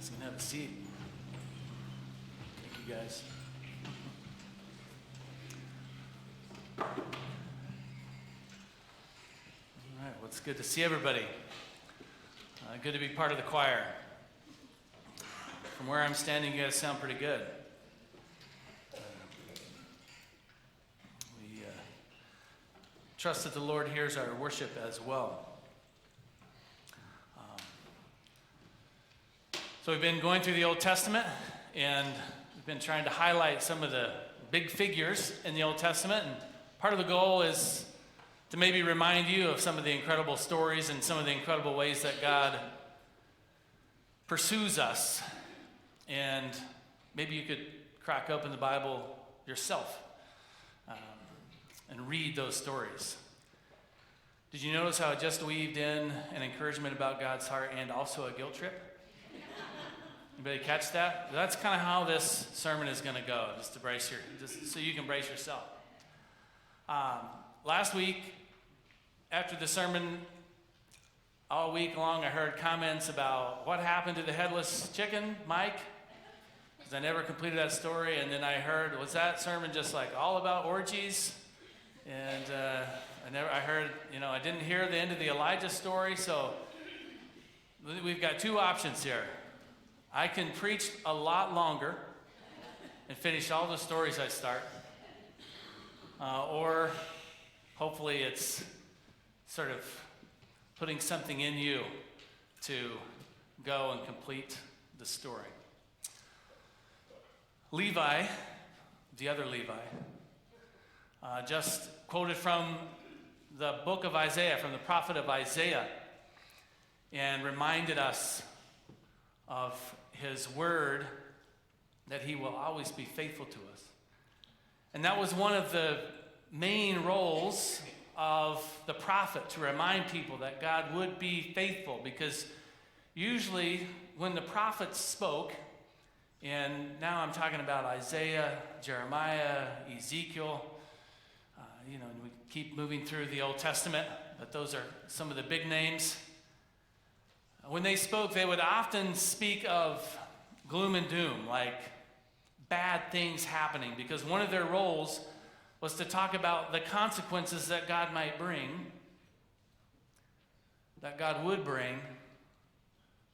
guys can have a seat. Thank you, guys. All right, well, it's good to see everybody. Good to be part of the choir. From where I'm standing, you guys sound pretty good. We trust that the Lord hears our worship as well. So we've been going through the Old Testament, and we've been trying to highlight some of the big figures in the Old Testament. And part of the goal is to maybe remind you of some of the incredible stories and some of the incredible ways that God pursues us. And maybe you could crack open the Bible yourself and read those stories. Did you notice how I just weaved in an encouragement about God's heart and also a guilt trip? Anybody catch that? That's kind of how this sermon is going to go, just so you can brace yourself. Last week, after the sermon, all week long, I heard comments about what happened to the headless chicken, Mike? Because I never completed that story. And then I heard, was that sermon just like all about orgies? And I didn't hear the end of the Elijah story. So we've got two options here. I can preach a lot longer and finish all the stories I start. Or hopefully it's sort of putting something in you to go and complete the story. Levi, the other Levi, just quoted from the book of Isaiah, from the prophet of Isaiah, and reminded us of his word that he will always be faithful to us. And that was one of the main roles of the prophet, to remind people that God would be faithful, because usually when the prophets spoke, and now I'm talking about Isaiah, Jeremiah, Ezekiel, we keep moving through the Old Testament, but those are some of the big names. When they spoke, they would often speak of gloom and doom, like bad things happening, because one of their roles was to talk about the consequences that God might bring, that God would bring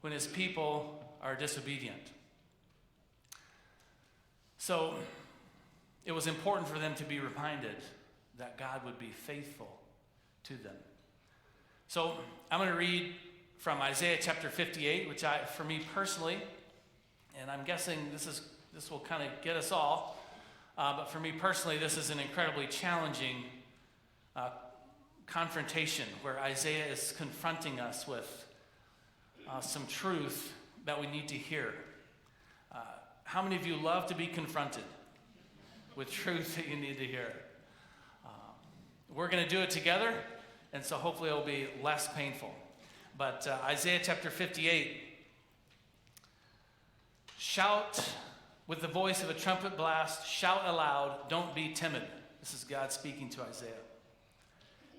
when his people are disobedient. So it was important for them to be reminded that God would be faithful to them. So I'm going to read from Isaiah chapter 58, which for me personally, and I'm guessing this will kind of get us all, but for me personally, this is an incredibly challenging confrontation where Isaiah is confronting us with some truth that we need to hear. How many of you love to be confronted with truth that you need to hear? We're going to do it together, and so hopefully it'll be less painful. But Isaiah chapter 58, shout with the voice of a trumpet blast, shout aloud, don't be timid. This is God speaking to Isaiah.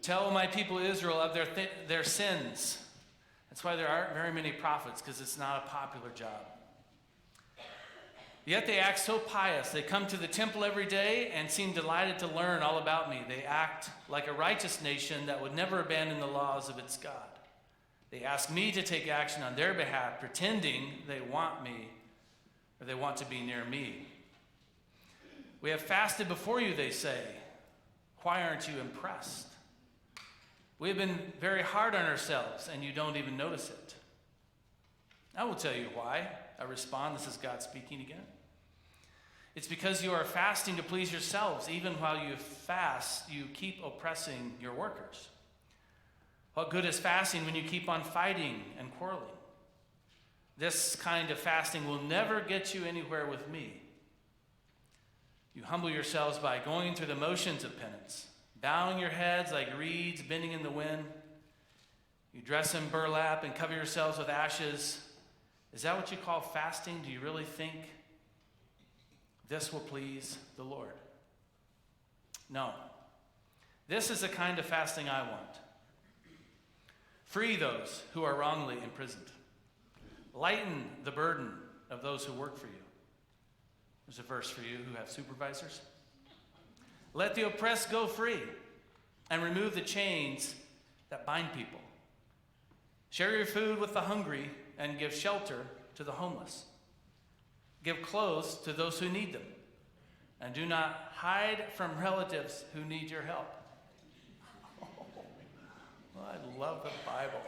Tell my people Israel of their sins. That's why there aren't very many prophets, because it's not a popular job. Yet they act so pious. They come to the temple every day and seem delighted to learn all about me. They act like a righteous nation that would never abandon the laws of its God. They ask me to take action on their behalf, pretending they want me, or they want to be near me. We have fasted before you, they say. Why aren't you impressed? We have been very hard on ourselves, and you don't even notice it. I will tell you why. I respond, this is God speaking again. It's because you are fasting to please yourselves. Even while you fast, you keep oppressing your workers. What good is fasting when you keep on fighting and quarreling? This kind of fasting will never get you anywhere with me. You humble yourselves by going through the motions of penance, bowing your heads like reeds bending in the wind. You dress in burlap and cover yourselves with ashes. Is that what you call fasting? Do you really think this will please the Lord? No. This is the kind of fasting I want. Free those who are wrongly imprisoned. Lighten the burden of those who work for you. There's a verse for you who have supervisors. Let the oppressed go free and remove the chains that bind people. Share your food with the hungry and give shelter to the homeless. Give clothes to those who need them. And do not hide from relatives who need your help. Oh, I love the Bible.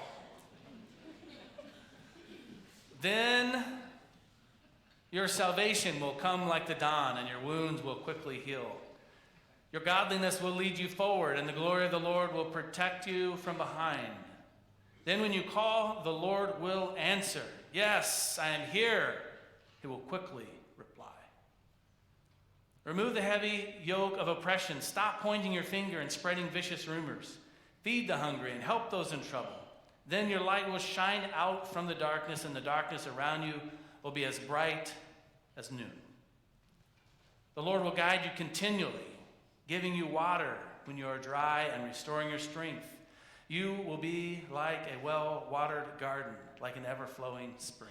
Then your salvation will come like the dawn, and your wounds will quickly heal. Your godliness will lead you forward, and the glory of the Lord will protect you from behind. Then when you call, the Lord will answer. Yes, I am here. He will quickly reply. Remove the heavy yoke of oppression. Stop pointing your finger and spreading vicious rumors. Feed the hungry and help those in trouble. Then your light will shine out from the darkness, and the darkness around you will be as bright as noon. The Lord will guide you continually, giving you water when you are dry and restoring your strength. You will be like a well-watered garden, like an ever-flowing spring.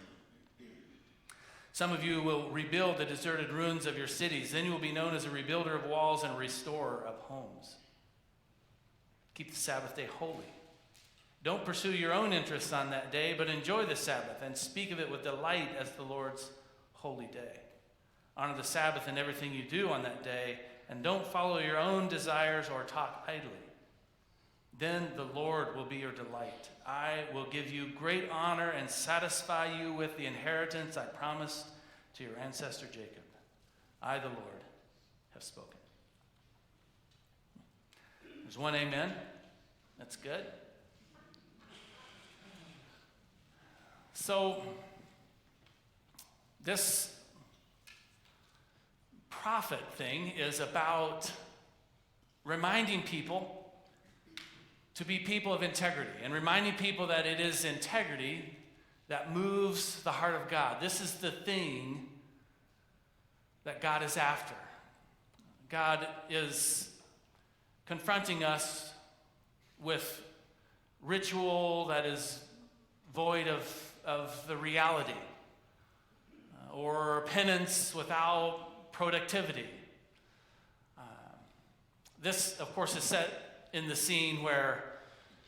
Some of you will rebuild the deserted ruins of your cities. Then you will be known as a rebuilder of walls and a restorer of homes. Keep the Sabbath day holy. Don't pursue your own interests on that day, but enjoy the Sabbath and speak of it with delight as the Lord's holy day. Honor the Sabbath in everything you do on that day, and don't follow your own desires or talk idly. Then the Lord will be your delight. I will give you great honor and satisfy you with the inheritance I promised to your ancestor Jacob. I, the Lord, have spoken. There's one amen. That's good. So, this prophet thing is about reminding people to be people of integrity and reminding people that it is integrity that moves the heart of God. This is the thing that God is after. God is confronting us with ritual that is void of the reality, or penance without productivity. This, of course, is set in the scene where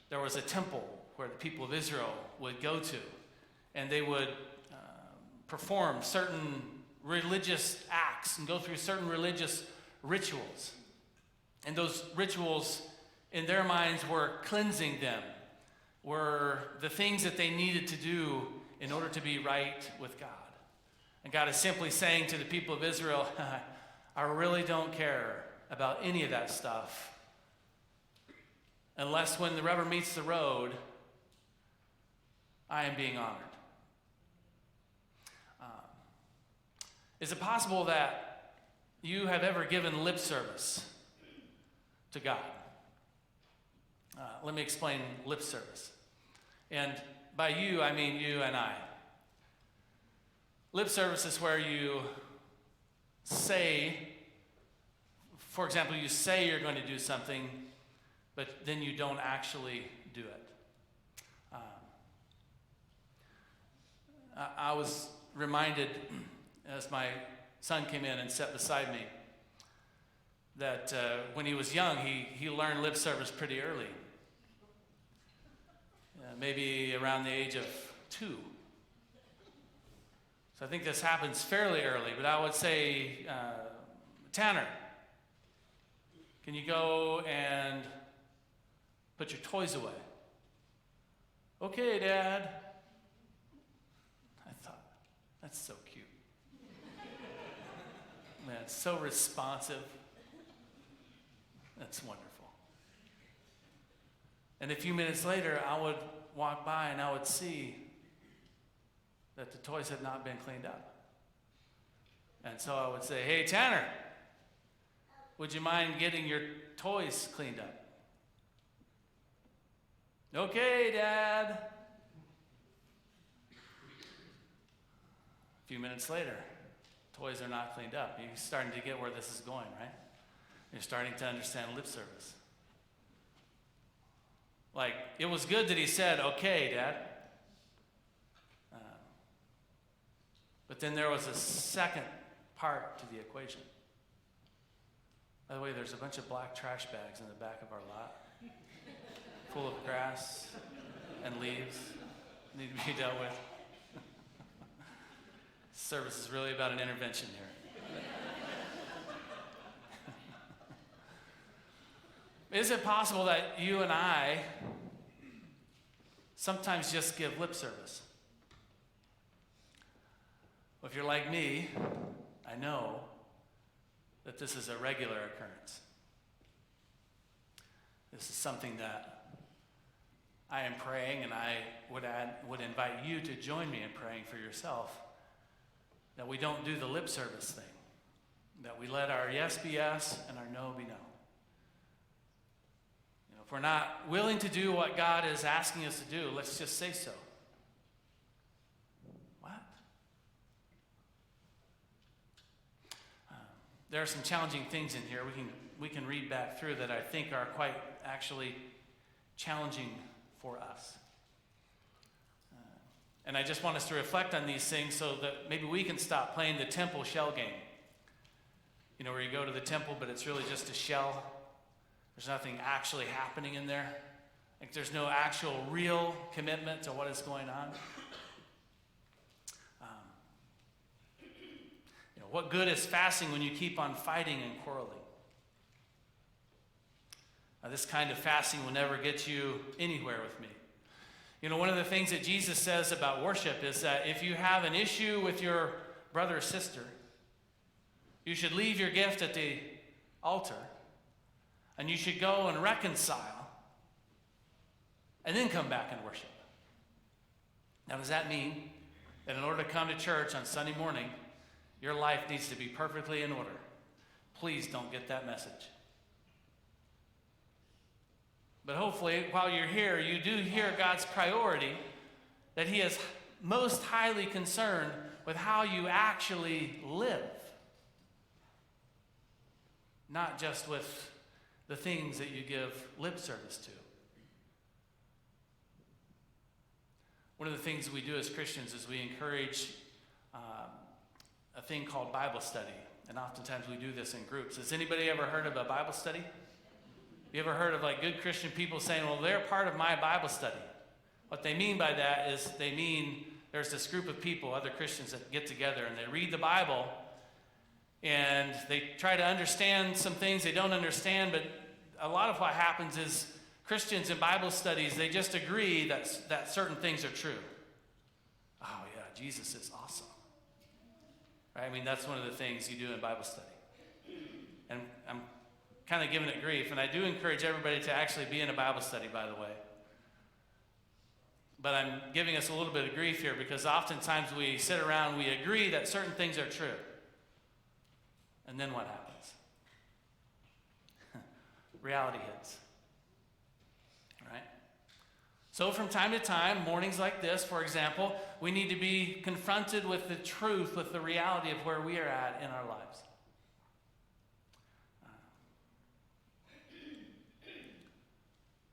there was a temple where the people of Israel would go to, and they would perform certain religious acts and go through certain religious rituals. And those rituals, in their minds, were cleansing them, were the things that they needed to do in order to be right with God. And God is simply saying to the people of Israel, I really don't care about any of that stuff, unless when the rubber meets the road, I am being honored. Is it possible that you have ever given lip service to God? Let me explain lip service. And by you, I mean you and I. Lip service is where you say, for example, you say you're going to do something, but then you don't actually do it. I was reminded as my son came in and sat beside me that when he was young, he learned lip service pretty early. Maybe around the age of 2. So I think this happens fairly early, but I would say, Tanner, can you go and put your toys away? Okay, Dad. I thought, that's so cute. Man, it's so responsive. That's wonderful. And a few minutes later, I would walk by and I would see that the toys had not been cleaned up. And so I would say, hey, Tanner, would you mind getting your toys cleaned up? Okay, Dad. A few minutes later, toys are not cleaned up. You're starting to get where this is going, right? You're starting to understand lip service. Like, it was good that he said, okay, Dad. But then there was a second part to the equation. By the way, there's a bunch of black trash bags in the back of our lot, full of grass and leaves, need to be dealt with. Service is really about an intervention here. Is it possible that you and I sometimes just give lip service? Well, if you're like me, I know that this is a regular occurrence. This is something that I am praying, and I would invite you to join me in praying for yourself, that we don't do the lip service thing, that we let our yes be yes and our no be no. If we're not willing to do what God is asking us to do, let's just say so. What? There are some challenging things in here we can read back through that I think are quite actually challenging for us. And I just want us to reflect on these things so that maybe we can stop playing the temple shell game. You know, where you go to the temple, but it's really just a shell. There's nothing actually happening in there. Like there's no actual real commitment to what is going on. What good is fasting when you keep on fighting and quarreling? This kind of fasting will never get you anywhere with me. You know, one of the things that Jesus says about worship is that if you have an issue with your brother or sister, you should leave your gift at the altar, and you should go and reconcile, and then come back and worship. Now, does that mean that in order to come to church on Sunday morning, your life needs to be perfectly in order? Please don't get that message. But hopefully, while you're here, you do hear God's priority, that He is most highly concerned with how you actually live, not just with the things that you give lip service to. One of the things we do as Christians is we encourage a thing called Bible study. And oftentimes we do this in groups. Has anybody ever heard of a Bible study? You ever heard of like good Christian people saying, well, they're part of my Bible study? What they mean by that is they mean there's this group of people, other Christians, that get together and they read the Bible and they try to understand some things they don't understand, but a lot of what happens is Christians in Bible studies, they just agree that certain things are true. Oh yeah, Jesus is awesome. Right? I mean, that's one of the things you do in Bible study. And I'm kind of giving it grief, and I do encourage everybody to actually be in a Bible study, by the way. But I'm giving us a little bit of grief here because oftentimes we sit around, we agree that certain things are true. And then what happens? Reality hits. Right? So from time to time, mornings like this, for example, we need to be confronted with the truth, with the reality of where we are at in our lives.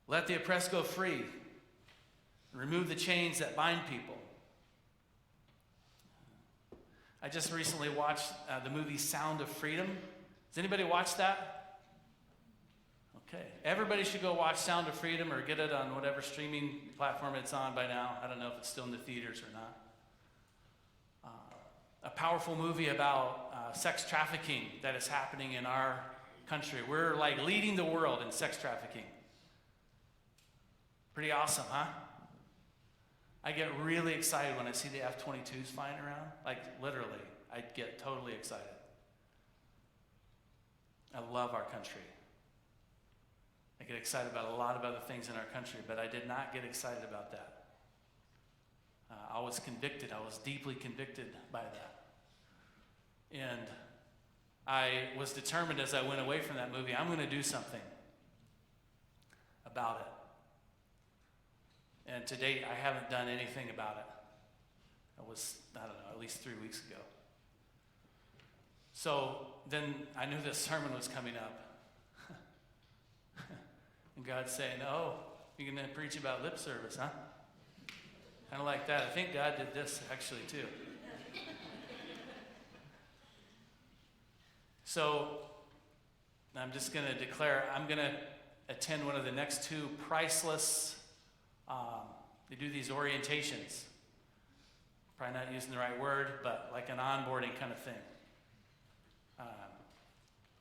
Let the oppressed go free. Remove the chains that bind people. I just recently watched the movie Sound of Freedom. Has anybody watched that? Okay. Everybody should go watch Sound of Freedom or get it on whatever streaming platform it's on by now. I don't know if it's still in the theaters or not. A powerful movie about sex trafficking that is happening in our country. We're like leading the world in sex trafficking. Pretty awesome, huh? I get really excited when I see the F-22s flying around. Like, literally, I get totally excited. I love our country. I get excited about a lot of other things in our country, but I did not get excited about that. I was convicted. I was deeply convicted by that. And I was determined as I went away from that movie, I'm going to do something about it. And to date, I haven't done anything about it. It was, I don't know, at least 3 weeks ago. So then I knew this sermon was coming up. And God's saying, oh, you're going to preach about lip service, huh? Kind of like that. I think God did this actually too. So I'm just going to declare I'm going to attend one of the next two priceless, they do these orientations. Probably not using the right word, but like an onboarding kind of thing.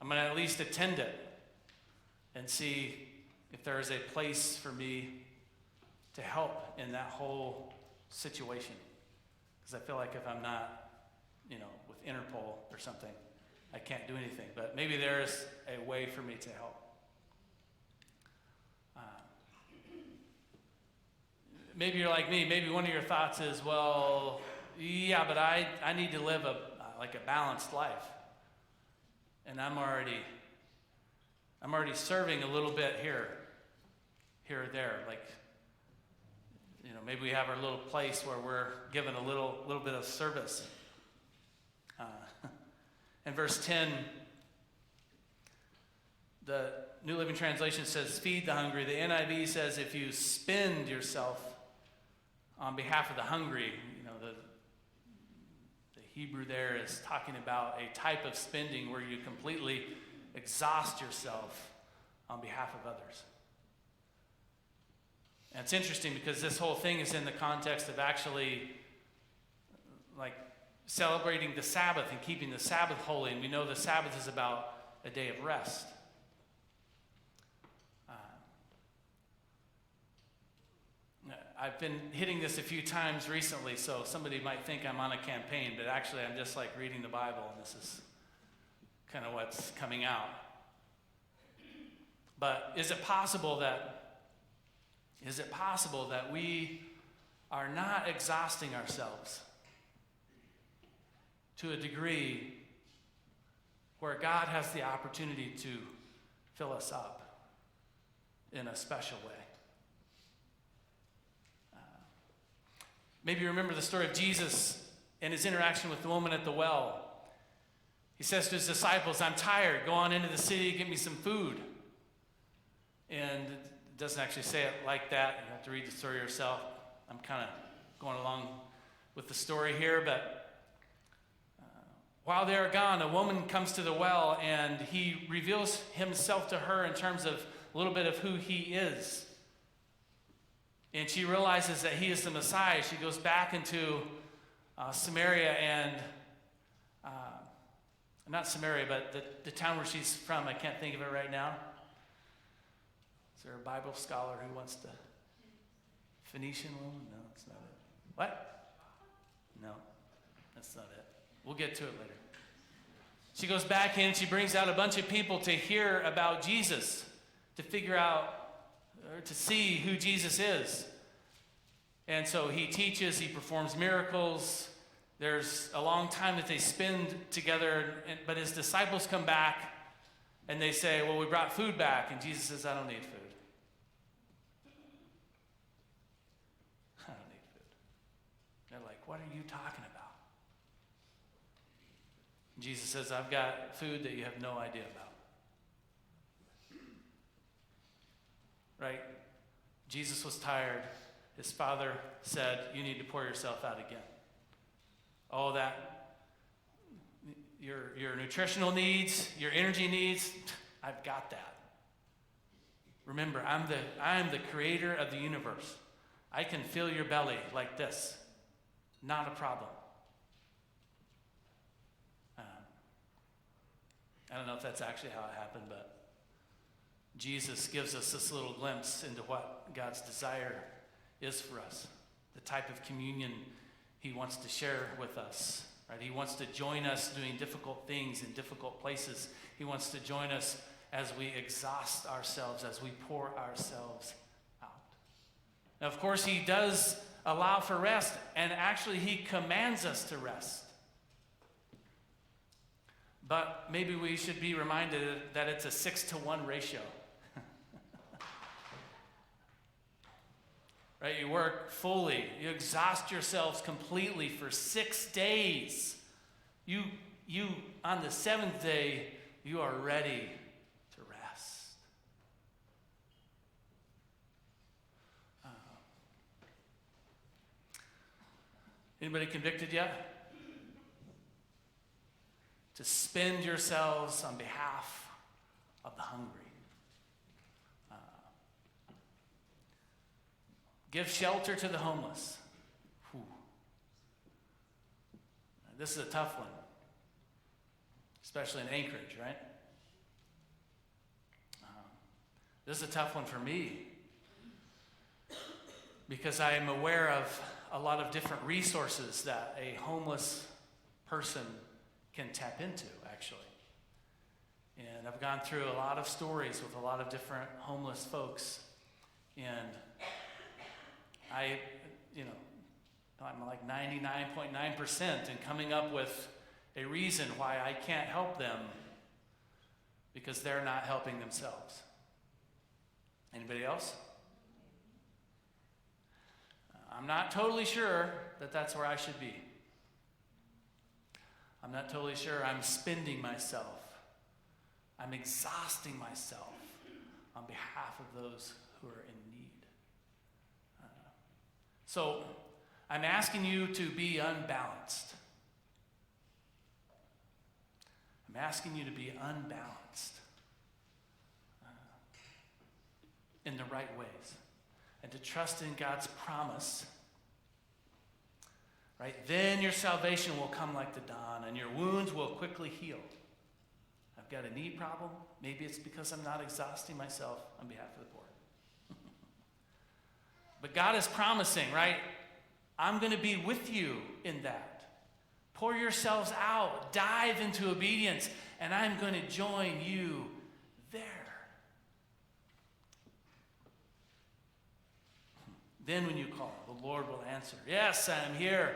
I'm going to at least attend it and see if there is a place for me to help in that whole situation. Because I feel like if I'm not, with Interpol or something, I can't do anything. But maybe there is a way for me to help. Maybe you're like me. Maybe one of your thoughts is, well, yeah, but I need to live a balanced life. And I'm already serving a little bit here or there. Like, maybe we have our little place where we're given a little bit of service. In verse 10, the New Living Translation says, feed the hungry. The NIV says, if you spend yourself on behalf of the hungry. The Hebrew there is talking about a type of spending where you completely exhaust yourself on behalf of others. And it's interesting because this whole thing is in the context of actually celebrating the Sabbath and keeping the Sabbath holy. And we know the Sabbath is about a day of rest. I've been hitting this a few times recently, so somebody might think I'm on a campaign, but actually I'm just reading the Bible, and this is kind of what's coming out. But is it possible that we are not exhausting ourselves to a degree where God has the opportunity to fill us up in a special way? Maybe you remember the story of Jesus and his interaction with the woman at the well. He says to his disciples, I'm tired. Go on into the city, get me some food. And it doesn't actually say it like that. You have to read the story yourself. I'm kind of going along with the story here. But while they are gone, a woman comes to the well, and he reveals himself to her in terms of a little bit of who he is. And she realizes that he is the Messiah. She goes back into Samaria and, not Samaria, but the town where she's from. I can't think of it right now. Is there a Bible scholar who wants to? Phoenician woman? No, that's not it. What? No, that's not it. We'll get to it later. She goes back in. She brings out a bunch of people to hear about Jesus, to figure out, or to see who Jesus is. And so he teaches, he performs miracles. There's a long time that they spend together, but his disciples come back and they say, well, we brought food back. And Jesus says, I don't need food. I don't need food. They're like, what are you talking about? And Jesus says, I've got food that you have no idea about. Right? Jesus was tired. His father said, you need to pour yourself out again. All that, your nutritional needs, your energy needs, I've got that. Remember, I am the creator of the universe. I can fill your belly like this. Not a problem. I don't know if that's actually how it happened, but Jesus gives us this little glimpse into what God's desire is for us, the type of communion he wants to share with us. Right? He wants to join us doing difficult things in difficult places. He wants to join us as we exhaust ourselves, as we pour ourselves out. Now, of course, he does allow for rest, and actually he commands us to rest. But maybe we should be reminded that it's a 6-to-1 ratio. Right? You work fully. You exhaust yourselves completely for 6 days. You on the 7th day, you are ready to rest. Anybody convicted yet? to spend yourselves on behalf of the hungry. Give shelter to the homeless. Whew. This is a tough one, especially in Anchorage, right? This is a tough one for me because I am aware of a lot of different resources that a homeless person can tap into, actually. And I've gone through a lot of stories with a lot of different homeless folks, and I'm like 99.9% in coming up with a reason why I can't help them because they're not helping themselves. Anybody else? I'm not totally sure that that's where I should be. I'm not totally sure I'm spending myself. I'm exhausting myself on behalf of those who are in need. So I'm asking you to be unbalanced. I'm asking you to be unbalanced in the right ways and to trust in God's promise. Right? Then your salvation will come like the dawn and your wounds will quickly heal. I've got a knee problem. Maybe it's because I'm not exhausting myself on behalf of the poor. But God is promising, right? I'm going to be with you in that. Pour yourselves out, dive into obedience, and I'm going to join you there. Then when you call, the Lord will answer, yes, I am here.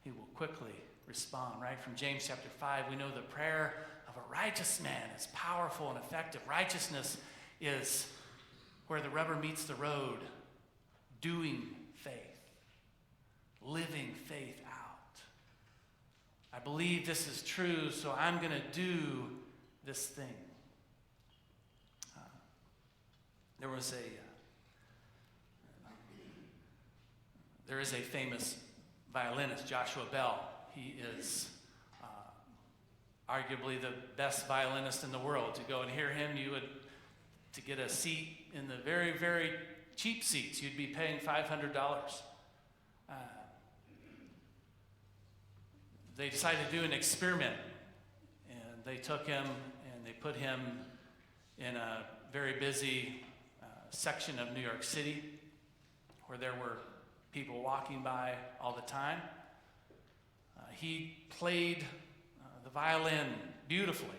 He will quickly respond, right? From James chapter 5, we know the prayer of a righteous man is powerful and effective. Righteousness is where the rubber meets the road, doing faith, living faith out. I believe this is true, so I'm going to do this thing. There is a famous violinist, Joshua Bell. He is arguably the best violinist in the world. To go and hear him, to get a seat in the very, very cheap seats, you'd be paying $500. They decided to do an experiment, and they took him and they put him in a very busy section of New York City where there were people walking by all the time. He played the violin beautifully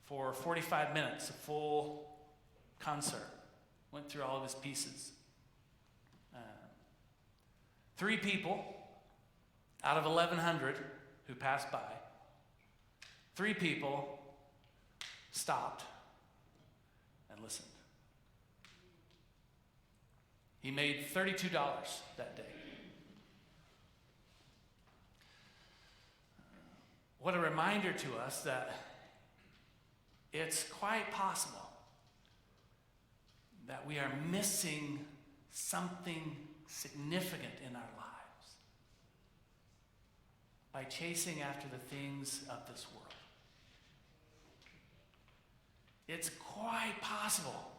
for 45 minutes, a full concert. Went through all of his pieces. 3 people out of 1,100 who passed by, 3 people stopped and listened. He made $32 that day. What a reminder to us that it's quite possible that we are missing something significant in our lives by chasing after the things of this world. It's quite possible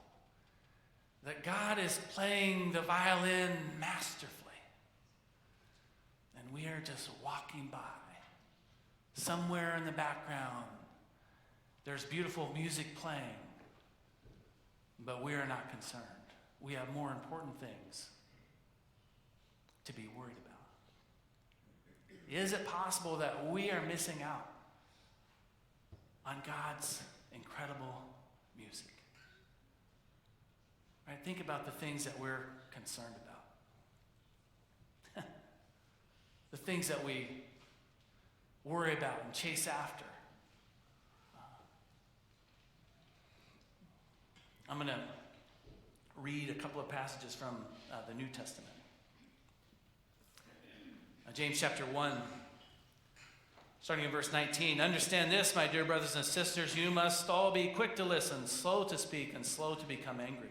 that God is playing the violin masterfully, and we are just walking by. Somewhere in the background, there's beautiful music playing, but we are not concerned. We have more important things to be worried about. Is it possible that we are missing out on God's incredible music? Right? Think about the things that we're concerned about. The things that we worry about and chase after. I'm going to read a couple of passages from the New Testament. James chapter 1, starting in verse 19. Understand this, my dear brothers and sisters, you must all be quick to listen, slow to speak, and slow to become angry.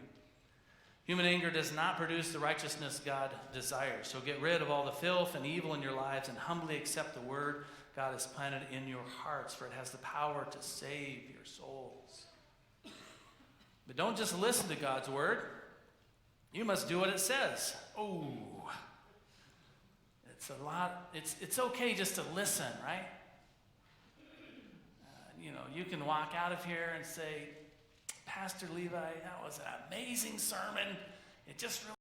Human anger does not produce the righteousness God desires. So get rid of all the filth and evil in your lives and humbly accept the word God has planted in your hearts, for it has the power to save your souls. But don't just listen to God's word. You must do what it says. Oh, it's a lot. It's okay just to listen, right? You can walk out of here and say, Pastor Levi, that was an amazing sermon. It just really